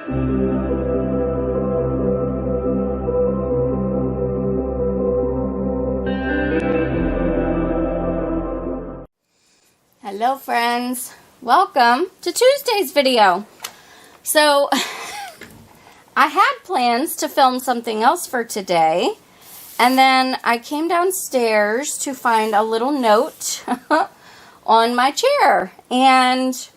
Hello friends, welcome to Tuesday's video. So I had plans to film something else for today, and then I came downstairs to find a little note on my chair, and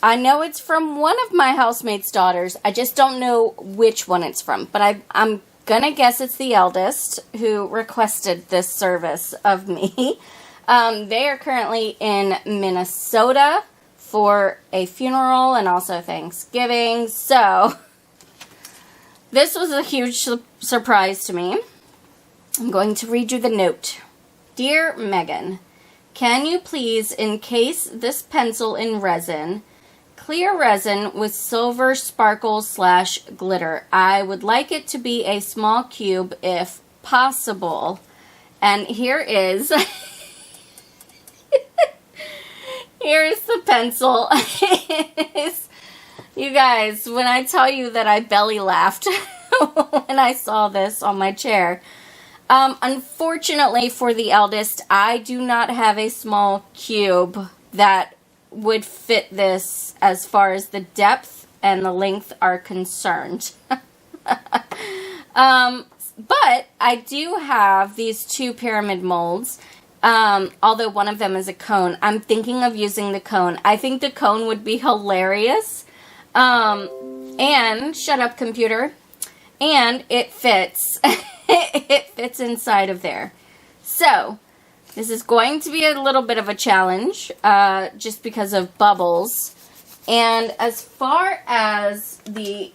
I know it's from one of my housemate's daughters. I just don't know which one it's from, but I'm gonna guess it's the eldest who requested this service of me. They are currently in Minnesota for a funeral and also Thanksgiving, so this was a huge surprise to me. I'm going to read you the note. Dear Megan, can you please encase this pencil in resin, clear resin with silver sparkle / glitter. I would like it to be a small cube if possible. And here is... Here's the pencil. You guys, when I tell you that I belly laughed when I saw this on my chair. Unfortunately for the eldest, I do not have a small cube that would fit this as far as the depth and the length are concerned. But I do have these two pyramid molds. Although one of them is a cone. I'm thinking of using the cone. I think the cone would be hilarious. And, shut up computer, and it fits. It fits inside of there. So, this is going to be a little bit of a challenge, just because of bubbles. And as far as the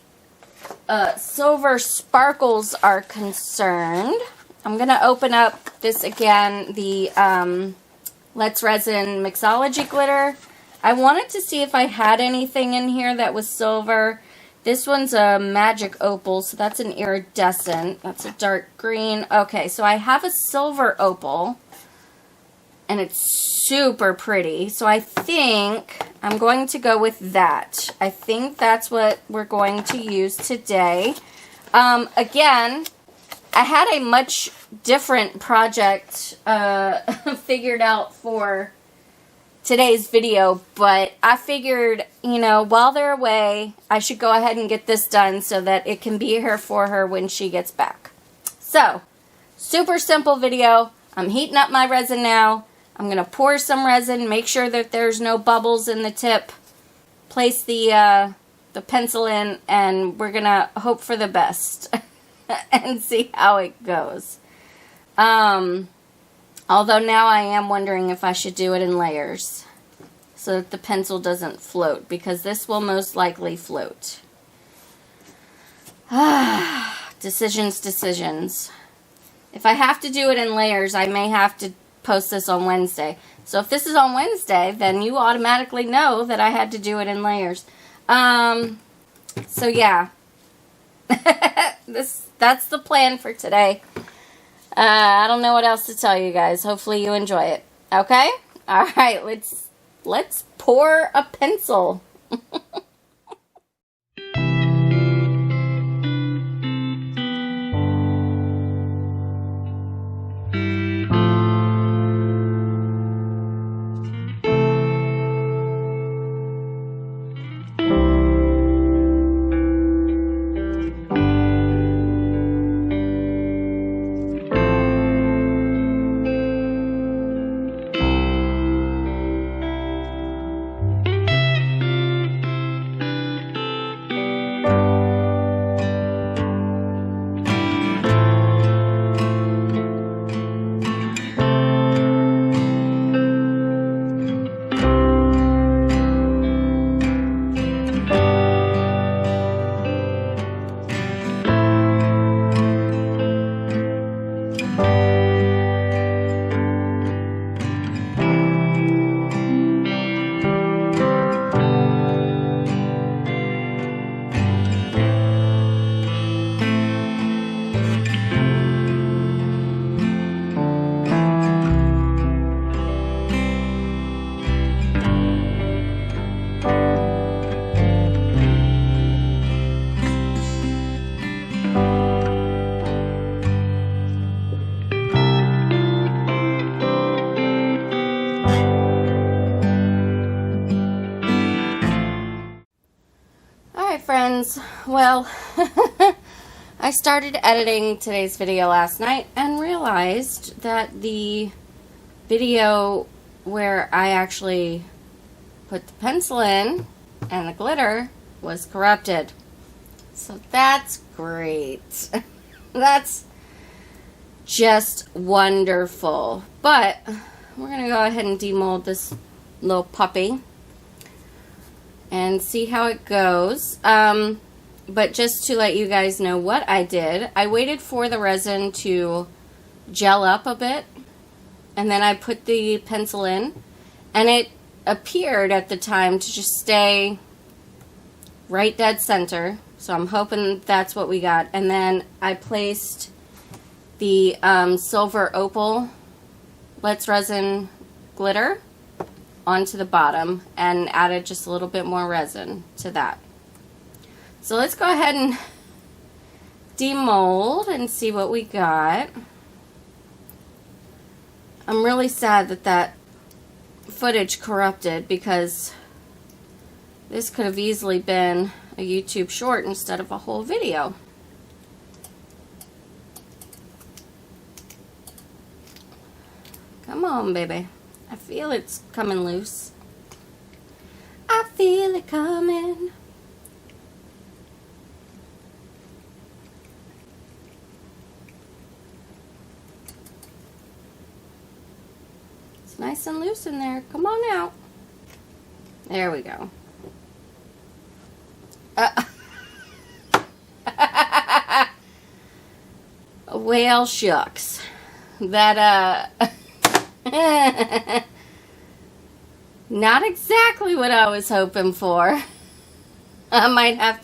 silver sparkles are concerned, I'm going to open up this again, the Let's Resin Mixology Glitter. I wanted to see if I had anything in here that was silver. This one's a Magic Opal, so that's an iridescent. That's a dark green. Okay, so I have a silver opal, and it's super pretty. So I think I'm going to go with that. I think that's what we're going to use today. Again, I had a much different project figured out for today's video, but I figured, you know, while they're away, I should go ahead and get this done so that it can be here for her when she gets back. So, super simple video. I'm heating up my resin now. I'm going to pour some resin, make sure that there's no bubbles in the tip, place the pencil in, and we're going to hope for the best. And see how it goes. Although now I am wondering if I should do it in layers so that the pencil doesn't float, because this will most likely float. Decisions. If I have to do it in layers, I may have to post this on Wednesday. So if this is on Wednesday, then you automatically know that I had to do it in layers. So yeah. That's the plan for today. I don't know what else to tell you guys. Hopefully you enjoy it. Okay? Alright, let's pour a pencil. Alright friends, well, I started editing today's video last night and realized that the video where I actually put the pencil in and the glitter was corrupted. So that's great. That's just wonderful. But we're going to go ahead and demold this little puppy and see how it goes. But just to let you guys know what I did, I waited for the resin to gel up a bit, and then I put the pencil in, and it appeared at the time to just stay right dead center. So I'm hoping that's what we got. And then I placed the silver opal Let's Resin glitter onto the bottom and added just a little bit more resin to that. So let's go ahead and demold and see what we got. I'm really sad that that footage corrupted, because this could have easily been a YouTube short instead of a whole video. Come on, baby. I feel it's coming loose. I feel it coming. It's nice and loose in there. Come on out. There we go. Well, shucks. That, not exactly what I was hoping for. I might have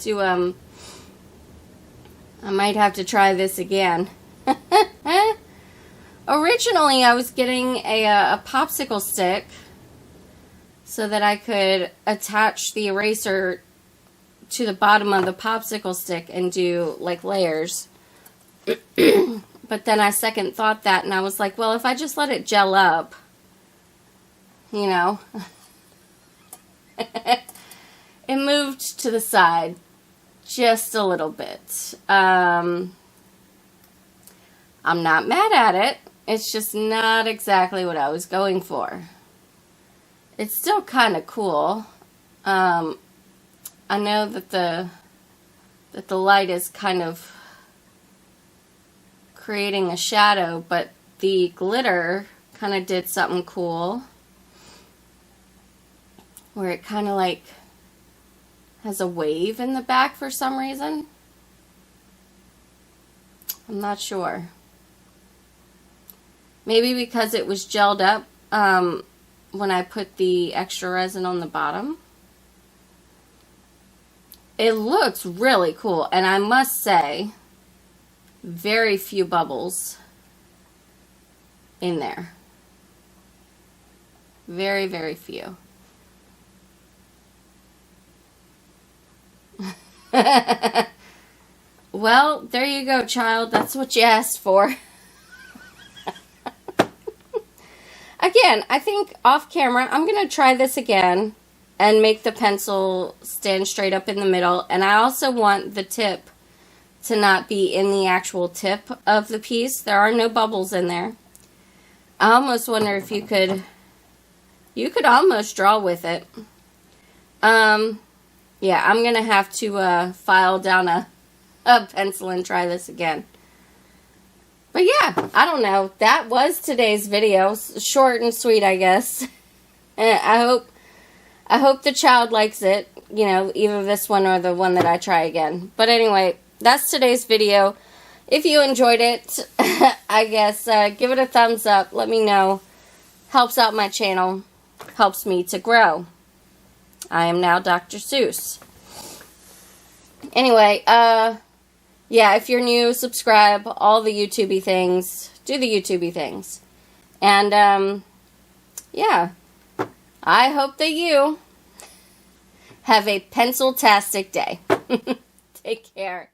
to try this again. Originally, I was getting a popsicle stick so that I could attach the eraser to the bottom of the popsicle stick and do like layers. But then I second thought that, and I was like, well, if I just let it gel up, you know. It moved to the side just a little bit. I'm not mad at it. It's just not exactly what I was going for. It's still kind of cool. I know that the light is kind of creating a shadow, but the glitter kind of did something cool where it kind of like has a wave in the back for some reason. I'm not sure. Maybe because it was gelled up when I put the extra resin on the bottom. It looks really cool, and I must say, very few bubbles in there. Very, very few. Well, there you go, child. That's what you asked for. Again, I think off camera, I'm going to try this again and make the pencil stand straight up in the middle. And I also want the tip to not be in the actual tip of the piece. There are no bubbles in there. I almost wonder if you could almost draw with it. Yeah, I'm going to have to file down a pencil and try this again. But yeah, I don't know. That was today's video. Short and sweet, I guess. I hope the child likes it. You know, either this one or the one that I try again. But anyway, that's today's video. If you enjoyed it, I guess give it a thumbs up. Let me know. Helps out my channel. Helps me to grow. I am now Dr. Seuss. Anyway, yeah, if you're new, subscribe, all the YouTube-y things. Do the YouTube-y things. And, yeah, I hope that you have a pencil-tastic day. Take care.